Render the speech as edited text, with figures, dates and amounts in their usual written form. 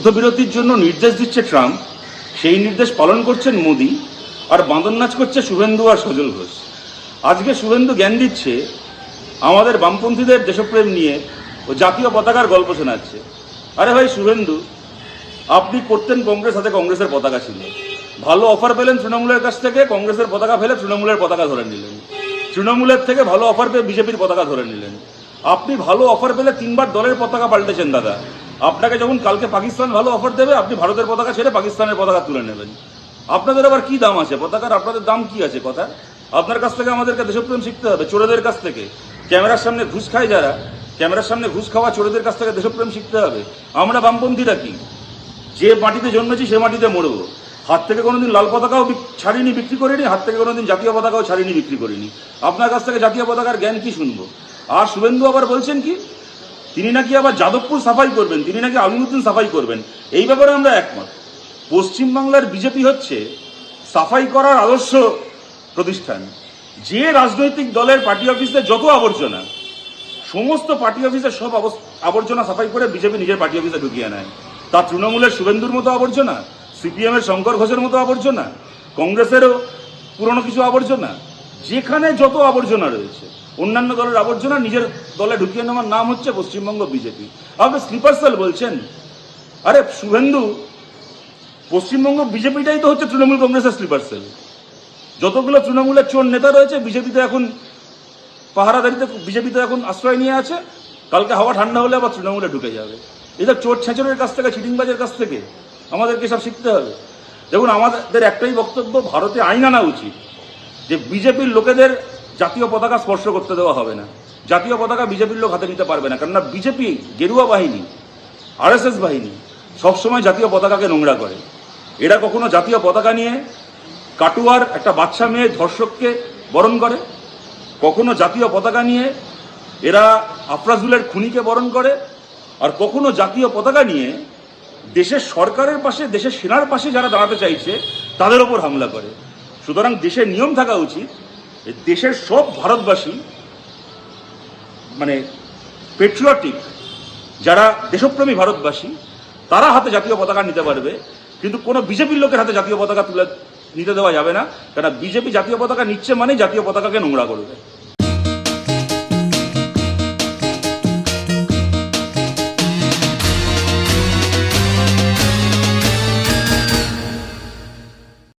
যুদ্ধবিরতির জন্য নির্দেশ দিচ্ছে ট্রাম্প, সেই নির্দেশ পালন করছেন মোদি, আর বাঁদর নাচ করছে শুভেন্দু আর সজল ঘোষ। আজকে শুভেন্দু জ্ঞান দিচ্ছে আমাদের বামপন্থীদের দেশপ্রেম নিয়ে, ও জাতীয় পতাকার গল্প শোনাচ্ছে। আরে ভাই শুভেন্দু, আপনি করতেন কংগ্রেস, হাতে কংগ্রেসের পতাকা ছিল, ভালো অফার পেলেন তৃণমূলের কাছ থেকে, কংগ্রেসের পতাকা ফেলে তৃণমূলের পতাকা ধরে নিলেন, তৃণমূলের থেকে ভালো অফার পেয়ে বিজেপির পতাকা ধরে নিলেন। আপনি ভালো অফার পেলে 3বার দলের পতাকা পাল্টেছেন দাদা। আপনাকে যখন কালকে পাকিস্তান ভালো অফার দেবে, আপনি ভারতের পতাকা ছেড়ে পাকিস্তানের পতাকা তুলে নেবেন। আপনাদের আবার কি দাম আছে পতাকার? আপনাদের দাম কি আছে কথা? আপনার কাছ থেকে আমাদেরকে দেশপ্রেম শিখতে হবে, চোরেদের কাছ থেকে, ক্যামেরার সামনে ঘুষ খায় যারা, ক্যামেরার সামনে ঘুষ খাওয়া চোরেদের কাছ থেকে দেশপ্রেম শিখতে হবে। আমরা বামপন্থীরা কি, যে মাটিতে জন্মেছি সে মাটিতে মরবো। হাত থেকে কোনোদিন লাল পতাকাও ছাড়িনি, বিক্রি করিনি, হাত থেকে কোনোদিন জাতীয় পতাকাও ছাড়িনি, বিক্রি করিনি। আপনার কাছ থেকে জাতীয় পতাকার জ্ঞান কি শুনবো? আর শুভেন্দু আবার বলছেন কি, তিনি নাকি আবার যাদবপুর সাফাই করবেন, তিনি নাকি আলিমুদ্দিন সাফাই করবেন। এই ব্যাপারে আমরা একমত। পশ্চিমবাংলার বিজেপি হচ্ছে সাফাই করার আদর্শ প্রতিষ্ঠান। যে রাজনৈতিক দলের পার্টি অফিসে যত আবর্জনা, সমস্ত পার্টি অফিসের সব আবর্জনা সাফাই করে বিজেপি নিজের পার্টি অফিসে ঢুকিয়ে নেয়। তা তৃণমূলের শুভেন্দুর মতো আবর্জনা, সিপিএম এর শঙ্কর ঘোষের মতো আবর্জনা, কংগ্রেসেরও পুরনো কিছু আবর্জনা, যেখানে যত আবর্জনা রয়েছে, অন্যান্য দলের আবর্জনা নিজের দলে ঢুকিয়ে নেওয়ার নাম হচ্ছে পশ্চিমবঙ্গ বিজেপি। আপনি স্লিপার সেল বলছেন? আরে শুভেন্দু, পশ্চিমবঙ্গ বিজেপিটাই তো হচ্ছে তৃণমূল কংগ্রেসের স্লিপার সেল। যতগুলো তৃণমূলের চোর নেতা রয়েছে বিজেপিতে এখন পাহারাদারিতে, বিজেপিতে এখন আশ্রয় নিয়ে আছে। কালকে হাওয়া ঠান্ডা হলে আবার তৃণমূলে ঢুকে যাবে। এটা চোর ছেঁচড়ের কাছ থেকে, চিটিংবাজের কাছ থেকে আমাদেরকে সব শিখতে হবে। দেখুন, আমাদের একটাই বক্তব্য, ভারতে আইন আনা উচিত যে বিজেপির লোকেদের জাতীয় পতাকা স্পর্শ করতে দেওয়া হবে না। জাতীয় পতাকা বিজেপির লোক হাতে নিতে পারবে না, কেননা বিজেপি গেরুয়া বাহিনী, আরএসএস বাহিনী সবসময় জাতীয় পতাকাকে নোংরা করে। এরা কখনো জাতীয় পতাকা নিয়ে কাটুয়ার একটা বাচ্চা মেয়ে ধর্ষককে বরণ করে, কখনো জাতীয় পতাকা নিয়ে এরা আফরাজুলের খুনিকে বরণ করে, আর কখনো জাতীয় পতাকা নিয়ে দেশের সরকারের পাশে, দেশের সেনার পাশে যারা দাঁড়াতে চাইছে তাদের ওপর হামলা করে। সুতরাং দেশের নিয়ম থাকা উচিত, দেশের সব ভারতবাসী, মানে পেট্রিয়টিক যারা দেশপ্রেমী ভারতবাসী, তারা হাতে জাতীয় পতাকা নিতে পারবে, কিন্তু কোনো বিজেপির লোকের হাতে জাতীয় পতাকা তুলে নিতে দেওয়া যাবে না। কারণ বিজেপি জাতীয় পতাকা নিচ্ছে মানে জাতীয় পতাকাকে নোংরা করবে।